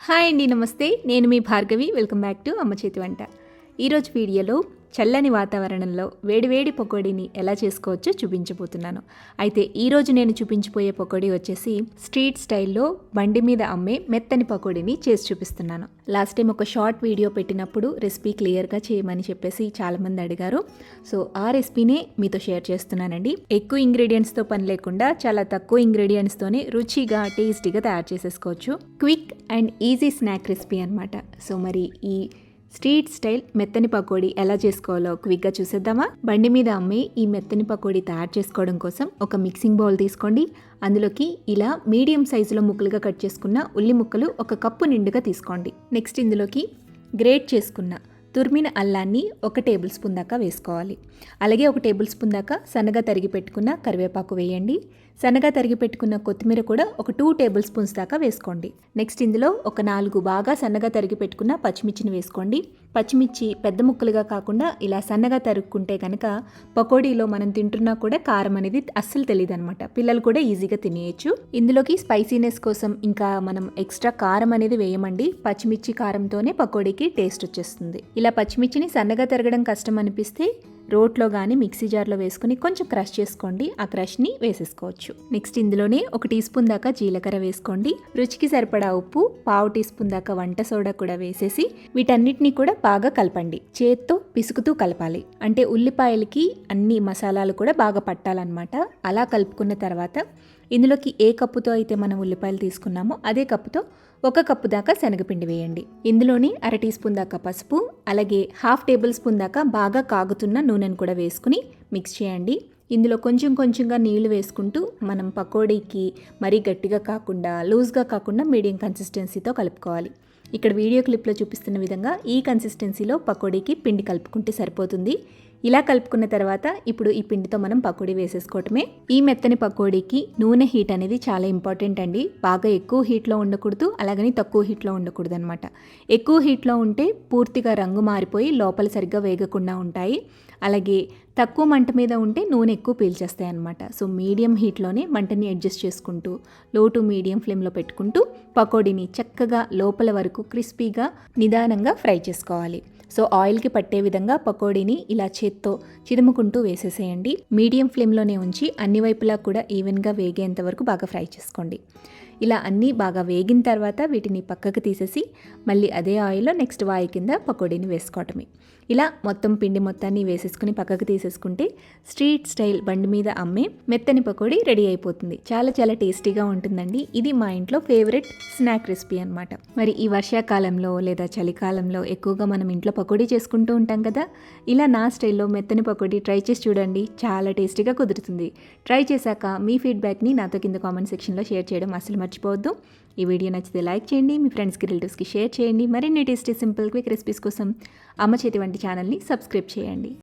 Hi అండి, నమస్తే. నేను మీ భార్గవి. వెల్కమ్ బ్యాక్ టు అమ్మ చేతి వంట. ఈరోజు వీడియోలో చల్లని వాతావరణంలో వేడివేడి పకోడీని ఎలా చేసుకోవచ్చో చూపించబోతున్నాను. అయితే ఈరోజు నేను చూపించబోయే పకోడీ వచ్చేసి స్ట్రీట్ స్టైల్లో బండి మీద అమ్మే మెత్తని పకోడీని చేసి చూపిస్తున్నాను. లాస్ట్ టైం ఒక షార్ట్ వీడియో పెట్టినప్పుడు రెసిపీ క్లియర్గా చేయమని చెప్పేసి చాలామంది అడిగారు. సో ఆ రెసిపీనే మీతో షేర్ చేస్తున్నానండి. ఎక్కువ ఇంగ్రీడియంట్స్తో పని లేకుండా చాలా తక్కువ ఇంగ్రీడియంట్స్తోనే రుచిగా టేస్టీగా తయారు చేసేసుకోవచ్చు. Quick and easy snack recipe అనమాట. సో మరి ఈ స్ట్రీట్ స్టైల్ మెత్తని పకోడీ ఎలా చేసుకోవాలో క్విక్గా చూసేద్దామా? బండి మీద అమ్మే ఈ మెత్తని పకోడీ తయారు చేసుకోవడం కోసం ఒక మిక్సింగ్ బౌల్ తీసుకోండి. అందులోకి ఇలా మీడియం సైజులో ముక్కలుగా కట్ చేసుకున్న ఉల్లి ముక్కలు 1 కప్పు నిండుగా తీసుకోండి. నెక్స్ట్ ఇందులోకి గ్రేట్ చేసుకున్న తురిమిన అల్లాన్ని 1 టేబుల్ స్పూన్ దాకా వేసుకోవాలి. అలాగే 1 టేబుల్ స్పూన్ దాకా సన్నగా తరిగి పెట్టుకున్న కరివేపాకు వేయండి. సన్నగా తరిగి పెట్టుకున్న కొత్తిమీర కూడా 2 టేబుల్ స్పూన్స్ దాకా వేసుకోండి. నెక్స్ట్ ఇందులో 4 బాగా సన్నగా తరిగి పెట్టుకున్న పచ్చిమిర్చిని వేసుకోండి. పచ్చిమిర్చి పెద్ద ముక్కలుగా కాకుండా ఇలా సన్నగా తరుక్కుంటే కనుక పకోడీలో మనం తింటున్నా కూడా కారం అనేది అస్సలు తెలియదు అనమాట. పిల్లలు కూడా ఈజీగా తినేయచ్చు. ఇందులోకి స్పైసీనెస్ కోసం ఇంకా మనం ఎక్స్ట్రా కారం అనేది వేయమండి. పచ్చిమిర్చి కారంతోనే పకోడీకి టేస్ట్ వచ్చేస్తుంది. ఇలా పచ్చిమిర్చిని సన్నగా తరగడం కష్టం అనిపిస్తే రోట్లో కానీ మిక్సీ జార్లో వేసుకుని కొంచెం క్రష్ చేసుకోండి. ఆ క్రష్ని వేసేసుకోవచ్చు. నెక్స్ట్ ఇందులోనే 1 టీ స్పూన్ దాకా జీలకర్ర వేసుకోండి. రుచికి సరిపడా ఉప్పు, 1/2 టీ స్పూన్ దాకా వంట సోడా కూడా వేసేసి వీటన్నిటిని కూడా బాగా కలపండి. చేత్తో పిసుకుతూ కలపాలి. అంటే ఉల్లిపాయలకి అన్ని మసాలాలు కూడా బాగా పట్టాలన్నమాట. అలా కలుపుకున్న తర్వాత ఇందులోకి ఏ కప్పుతో అయితే మనం ఉల్లిపాయలు తీసుకున్నామో అదే కప్పుతో 1 కప్పు దాకా శనగపిండి వేయండి. ఇందులోని 1/2 టీ స్పూన్ దాకా పసుపు, అలాగే 1/2 టేబుల్ స్పూన్ దాకా బాగా కాగుతున్న నూనెను కూడా వేసుకుని మిక్స్ చేయండి. ఇందులో కొంచెం కొంచెంగా నీళ్లు వేసుకుంటూ మనం పకోడీకి మరీ గట్టిగా కాకుండా లూజ్గా కాకుండా మీడియం కన్సిస్టెన్సీతో కలుపుకోవాలి. ఇక్కడ వీడియో క్లిప్లో చూపిస్తున్న విధంగా ఈ కన్సిస్టెన్సీలో పకోడీకి పిండి కలుపుకుంటే సరిపోతుంది. ఇలా కలుపుకున్న తర్వాత ఇప్పుడు ఈ పిండితో మనం పకోడీ వేసేసుకోవటమే. ఈ మెత్తని పకోడీకి నూనె హీట్ అనేది చాలా ఇంపార్టెంట్ అండి. బాగా ఎక్కువ హీట్లో ఉండకూడదు, అలాగని తక్కువ హీట్లో ఉండకూడదు అనమాట. ఎక్కువ హీట్లో ఉంటే పూర్తిగా రంగు మారిపోయి లోపల సరిగ్గా వేగకుండా ఉంటాయి. అలాగే తక్కువ మంట మీద ఉంటే నూనె ఎక్కువ పీల్చేస్తాయి అనమాట. సో మీడియం హీట్లోనే మంటని అడ్జస్ట్ చేసుకుంటూ లో టు మీడియం ఫ్లేమ్లో పెట్టుకుంటూ పకోడీని చక్కగా లోపల వరకు క్రిస్పీగా నిదానంగా ఫ్రై చేసుకోవాలి. సో ఆయిల్కి పట్టే విధంగా పకోడీని ఇలా చేత్తో చిదుముకుంటూ వేసేసేయండి. మీడియం ఫ్లేమ్లోనే ఉంచి అన్ని వైపులా కూడా ఈవెన్గా వేగేంత వరకు బాగా ఫ్రై చేసుకోండి. ఇలా అన్నీ బాగా వేగిన తర్వాత వీటిని పక్కకు తీసేసి మళ్ళీ అదే ఆయిల్లో నెక్స్ట్ వాయి కింద పకోడీని వేసుకోవటమే. ఇలా మొత్తం పిండి మొత్తాన్ని వేసేసుకుని పక్కకు తీసేసుకుంటే స్ట్రీట్ స్టైల్ బండి మీద అమ్మే మెత్తని పకోడీ రెడీ అయిపోతుంది. చాలా చాలా టేస్టీగా ఉంటుందండి. ఇది మా ఇంట్లో ఫేవరెట్ స్నాక్ రెసిపీ అనమాట. మరి ఈ వర్షాకాలంలో లేదా చలికాలంలో ఎక్కువగా మనం ఇంట్లో పకోడీ చేసుకుంటూ ఉంటాం కదా. ఇలా నా స్టైల్లో మెత్తని పకోడీ ట్రై చేసి చూడండి. చాలా టేస్టీగా కుదురుతుంది. ట్రై చేశాక మీ ఫీడ్బ్యాక్ని నాతో కింద కామెంట్ సెక్షన్లో షేర్ చేయడం అసలు మర్చిపోవద్దు. ఈ వీడియో నచ్చితే లైక్ చేయండి, మీ ఫ్రెండ్స్కి రిలేటివ్స్కి షేర్ చేయండి. మరిన్ని టేస్టీ సింపుల్ క్విక్ రెసిపీస్ కోసం అమ్మ చేతి వంటి ఛానల్ని సబ్స్క్రైబ్ చేయండి.